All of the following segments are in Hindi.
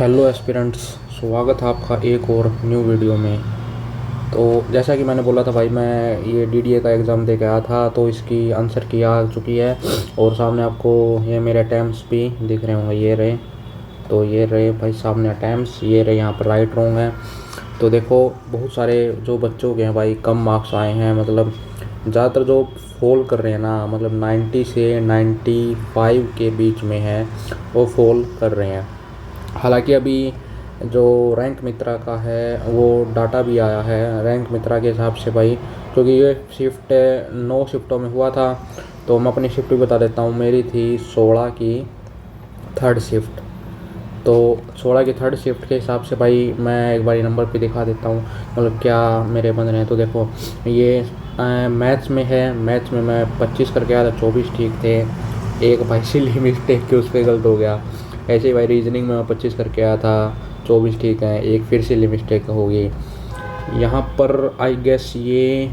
हेलो एस्पिरेंट्स, स्वागत है आपका एक और न्यू वीडियो में। तो जैसा कि मैंने बोला था भाई, मैं ये डीडीए का एग्ज़ाम दे के आया था, तो इसकी आंसर की आ चुकी है। और सामने आपको ये मेरे अटैम्प्ट्स भी दिख रहे होंगे, ये रहे। तो ये रहे भाई सामने अटैम्प्ट्स, ये रहे यहाँ पर राइट रॉन्ग है। तो देखो, बहुत सारे जो बच्चों के हैं भाई कम मार्क्स आए हैं, मतलब ज़्यादातर जो फॉल कर रहे हैं ना, मतलब 90 से 95 के बीच में है, वो फॉल कर रहे हैं। हालांकि अभी जो रैंक मित्रा का है वो डाटा भी आया है रैंक मित्रा के हिसाब से भाई, क्योंकि ये शिफ्ट 9 शिफ्टों में हुआ था। तो मैं अपनी शिफ्ट भी बता देता हूँ, मेरी थी 16 की थर्ड शिफ्ट। तो 16 की थर्ड शिफ्ट के हिसाब से भाई मैं एक बार नंबर पे दिखा देता हूँ, मतलब क्या मेरे बन रहे हैं। तो देखो, ये मैथ्स में है, मैथ्स में मैं 25 करके आया था, 24 ठीक थे। एक भाई सिली मिस्टेक की उस पर गलत हो गया। ऐसे ही भाई रीजनिंग में मैं 25 करके आया था, 24 ठीक है, एक फिर सिली मिस्टेक हो गई। यहाँ पर आई गेस ये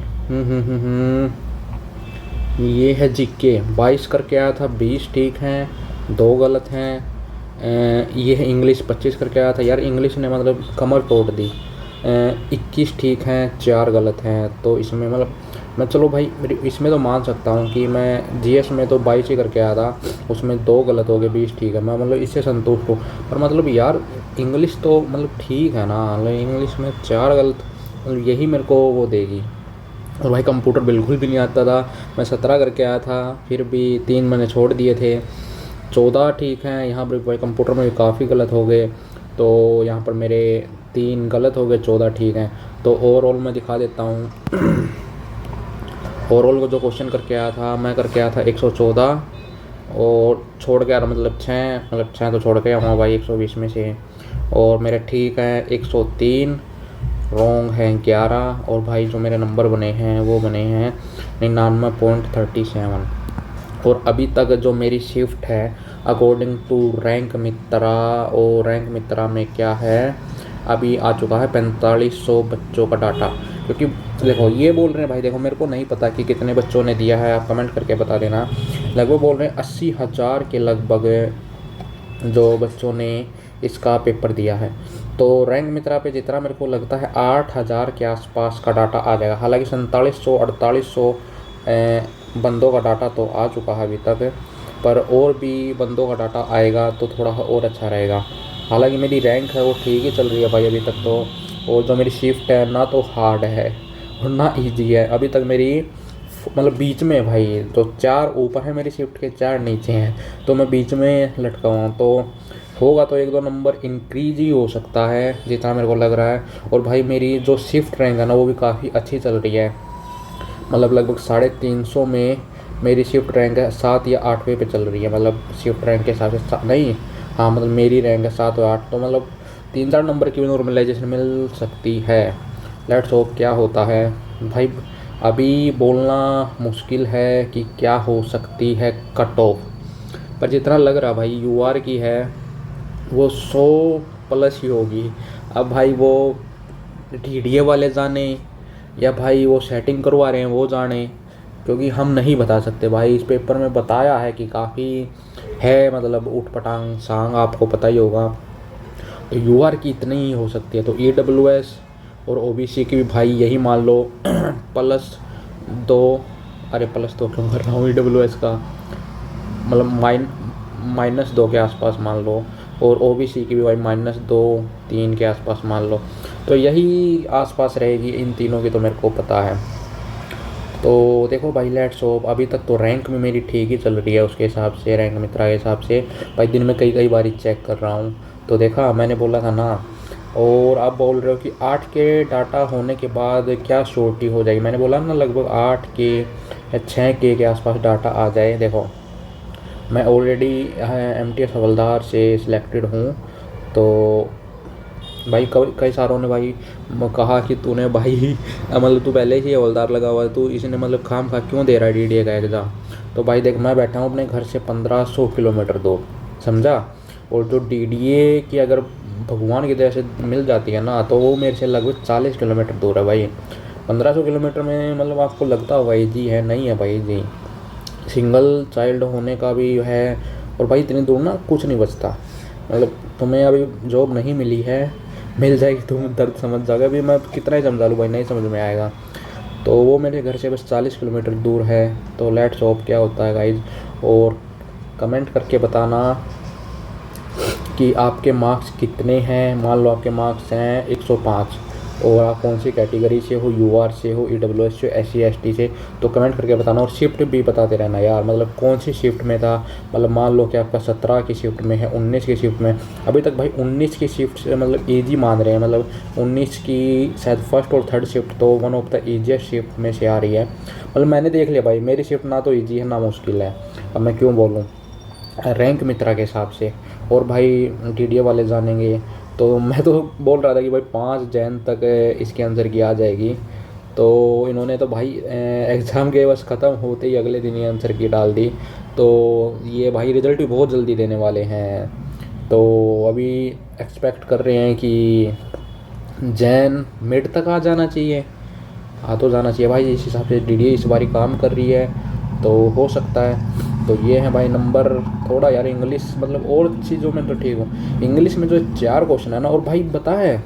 ये है जीके, 22 करके आया था, 20 ठीक हैं, 2 गलत हैं। ये है इंग्लिश, 25 करके आया था, यार इंग्लिश ने मतलब कमर तोड़ दी। 21 ठीक हैं, 4 गलत हैं। तो इसमें मतलब मैं, चलो भाई इसमें तो मान सकता हूँ कि मैं जीएस में तो 22 ही करके आया था, उसमें 2 गलत हो गए, 20 ठीक है, मैं मतलब इससे संतुष्ट हूँ। पर मतलब यार इंग्लिश तो मतलब ठीक है ना, मतलब इंग्लिश में 4 गलत, मतलब यही मेरे को वो देगी। और भाई कंप्यूटर बिल्कुल भी नहीं आता था, मैं 17 करके आया था, फिर भी 3 मैंने छोड़ दिए थे। 14 ठीक हैं, यहाँ पर भाई कंप्यूटर में भी काफ़ी गलत हो गए। तो यहाँ पर मेरे 3 गलत हो गए, 14 ठीक हैं। तो ओवरऑल मैं दिखा देता हूँ। ओवरऑल को जो क्वेश्चन करके आया था, मैं करके आया था 114, और छोड़ के आ रहा मतलब 6, मतलब 6 तो छोड़ के आया हूँ भाई 120 में से। और मेरे ठीक है 103, रॉन्ग है 11। और भाई जो मेरे नंबर बने हैं वो बने हैं 99.37। और अभी तक जो मेरी शिफ्ट है अकॉर्डिंग टू रैंक मित्रा, और रैंक मित्रा में क्या है, अभी आ चुका है 4500 बच्चों का डाटा। क्योंकि देखो ये बोल रहे हैं भाई, देखो मेरे को नहीं पता कि कितने बच्चों ने दिया है, आप कमेंट करके बता देना। लगभग बोल रहे हैं 80,000 के लगभग जो बच्चों ने इसका पेपर दिया है। तो रैंक मित्रा पे जितना मेरे को लगता है 8,000 के आसपास का डाटा आ जाएगा। हालांकि 4700 4800 बंदों का डाटा तो आ चुका है अभी तक, पर और भी बंदों का डाटा आएगा तो थोड़ा और अच्छा रहेगा। हालांकि मेरी रैंक है वो ठीक ही चल रही है भाई अभी तक तो। और जो मेरी शिफ्ट है ना तो हार्ड है और ना ईजी है, अभी तक मेरी मतलब बीच में है भाई। तो 4 ऊपर है मेरी शिफ्ट के, 4 नीचे हैं, तो मैं बीच में लटका हुआ हूँ। तो होगा तो 1-2 नंबर इंक्रीज ही हो सकता है जितना मेरे को लग रहा है। और भाई मेरी जो शिफ्ट रैंक है ना वो भी काफ़ी अच्छी चल रही है, मतलब लगभग 350 में मेरी शिफ्ट रैंक है 7 या 8वें पे चल रही है। मतलब शिफ्ट रैंक के हिसाब से नहीं, हाँ मतलब मेरी रैंक है 7 और 8, तो मतलब 3-4 नंबर की भी नॉर्मलाइजेशन मिल सकती है। लेट्स होप क्या होता है भाई। अभी बोलना मुश्किल है कि क्या हो सकती है कट ऑफ, पर जितना लग रहा भाई यूआर की है वो 100 प्लस ही होगी। अब भाई वो डीडीए वाले जाने या भाई वो सेटिंग करवा रहे हैं वो जाने, क्योंकि हम नहीं बता सकते भाई। इस पेपर में बताया है कि काफ़ी है, मतलब उठ पटांग सांग, आपको पता ही होगा। तो यूआर की इतनी ही हो सकती है, तो ईडब्ल्यूएस और ओबीसी की भी भाई यही मान लो +2, अरे +2 क्यों कर रहा हूँ, ईडब्ल्यूएस का मतलब -2 के आसपास मान लो, और ओबीसी की भी भाई -2-3 के आसपास मान लो। तो यही आसपास रहेगी इन तीनों की, तो मेरे को पता है। तो देखो भाई लेट्स होप, अभी तक तो रैंक में मेरी ठीक ही चल रही है उसके हिसाब से, रैंक मित्रा के हिसाब से भाई। दिन में कई कई बार चेक कर रहा हूँ, तो देखा मैंने बोला था ना। और आप बोल रहे हो कि 8 के डाटा होने के बाद क्या श्योरिटी हो जाएगी, मैंने बोला ना लगभग 8 के या 6 के आसपास डाटा आ जाए। देखो मैं ऑलरेडी एमटीएस हवलदार से सिलेक्टेड हूँ। तो भाई कई सारों ने भाई कहा कि तूने भाई मतलब तू पहले ही हवलदार लगा हुआ है, तू इसने मतलब खाम खा क्यों दे रहा है डीडीए का एग्ज़ाम। तो भाई देख, मैं बैठा हूँ अपने घर से 1500 किलोमीटर दूर, समझा। और जो डीडीए की अगर भगवान की दया से मिल जाती है ना, तो वो मेरे से लगभग 40 किलोमीटर दूर है भाई। 1500 किलोमीटर में मतलब आपको लगता होगा ईजी है, नहीं है भाई जी। सिंगल चाइल्ड होने का भी है, और भाई इतनी दूर ना कुछ नहीं बचता, मतलब तुम्हें अभी जॉब नहीं मिली है, मिल जाएगी तुम दर्द समझ जाओगे। अभी मैं कितना ही समझा लूँ भाई, नहीं समझ में आएगा। तो वो मेरे घर से बस 40 किलोमीटर दूर है। तो लेट्स होप क्या होता है गाइज। और कमेंट करके बताना कि आपके मार्क्स कितने हैं। मान लो आपके मार्क्स हैं 105 और आप कौन सी कैटेगरी से हो, यूआर से हो, ईडब्ल्यूएस से, एससी एसटी से, तो कमेंट करके बताना। और शिफ्ट भी बताते रहना यार, मतलब कौन सी शिफ्ट में था। मतलब मान लो कि आपका 17 की शिफ्ट में है, 19 की शिफ्ट में। अभी तक भाई 19 की शिफ्ट से मतलब ईजी मान रहे हैं, मतलब 19 की शायद फर्स्ट और थर्ड शिफ्ट तो one of the easiest shift में से आ रही है। मतलब मैंने देख लिया भाई, मेरी शिफ्ट ना तो ईजी है ना मुश्किल है। अब मैं क्यों बोलूँ, रैंक मित्रा के हिसाब से। और भाई टीडीए वाले जानेंगे। तो मैं तो बोल रहा था कि भाई 5 जैन तक इसके आंसर की आ जाएगी। तो इन्होंने तो भाई एग्ज़ाम के बस ख़त्म होते ही अगले दिन ही आंसर की डाल दी। तो ये भाई रिज़ल्ट भी बहुत जल्दी देने वाले हैं। तो अभी एक्सपेक्ट कर रहे हैं कि जैन मिड तक आ जाना चाहिए। आ तो जाना चाहिए भाई, इस हिसाब से डीडीए इस बारी काम कर रही है तो हो सकता है। तो ये है भाई नंबर। थोड़ा यार इंग्लिश मतलब और चीज़ों में तो ठीक हूँ, इंग्लिश में जो 4 क्वेश्चन है ना, और भाई पता है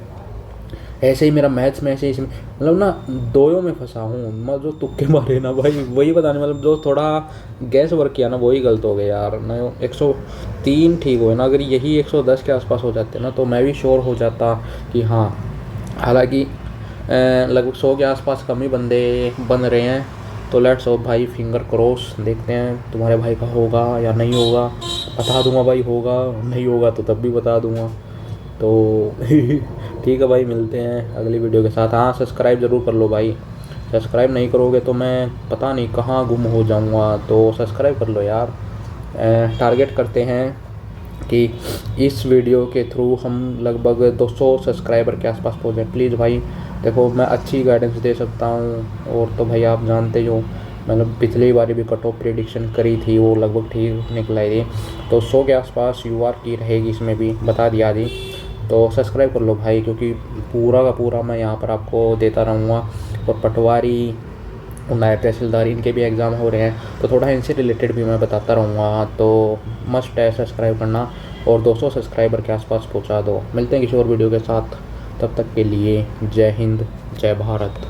ऐसे ही मेरा मैथ्स में ऐसे ही इसमें मतलब ना दोयों में फंसा हूँ मैं। जो तुक्के मारे ना भाई वही पता नहीं, मतलब जो थोड़ा गैस वर्क किया ना वही गलत हो गया यार। मैं 103 ठीक हुए ना, अगर यही 110 के आसपास हो जाते ना तो मैं भी श्योर हो जाता कि हाँ। हालांकि लगभग 100 के आसपास कम ही बंदे बन रहे हैं। तो लेट्स होप भाई, फिंगर क्रॉस, देखते हैं तुम्हारे भाई का होगा या नहीं होगा। बता दूंगा भाई, होगा नहीं होगा तो तब भी बता दूंगा। तो ठीक है भाई, मिलते हैं अगली वीडियो के साथ। हाँ सब्सक्राइब ज़रूर कर लो भाई, सब्सक्राइब नहीं करोगे तो मैं पता नहीं कहाँ गुम हो जाऊँगा। तो सब्सक्राइब कर लो यार। टारगेट करते हैं कि इस वीडियो के थ्रू हम लगभग 200 सब्सक्राइबर के आसपास पहुँच जाए प्लीज़ भाई। देखो मैं अच्छी गाइडेंस दे सकता हूँ, और तो भाई आप जानते ही हो मतलब पिछली बारी भी कट ऑफ प्रेडिक्शन करी थी, वो लगभग ठीक निकल आई थी। तो 100 के आसपास यूआर की रहेगी, इसमें भी बता दिया थी। तो सब्सक्राइब कर लो भाई, क्योंकि पूरा का पूरा मैं यहाँ पर आपको देता रहूँगा। और पटवारी और नायब तहसीलदार इनके भी एग्ज़ाम हो रहे हैं, तो थोड़ा इनसे रिलेटेड भी मैं बताता रहूँगा। तो मस्ट है सब्सक्राइब करना, और 200 सब्सक्राइबर के आसपास पहुँचा दो। मिलते हैं किसी और वीडियो के साथ, तब तक के लिए जय हिंद, जय भारत।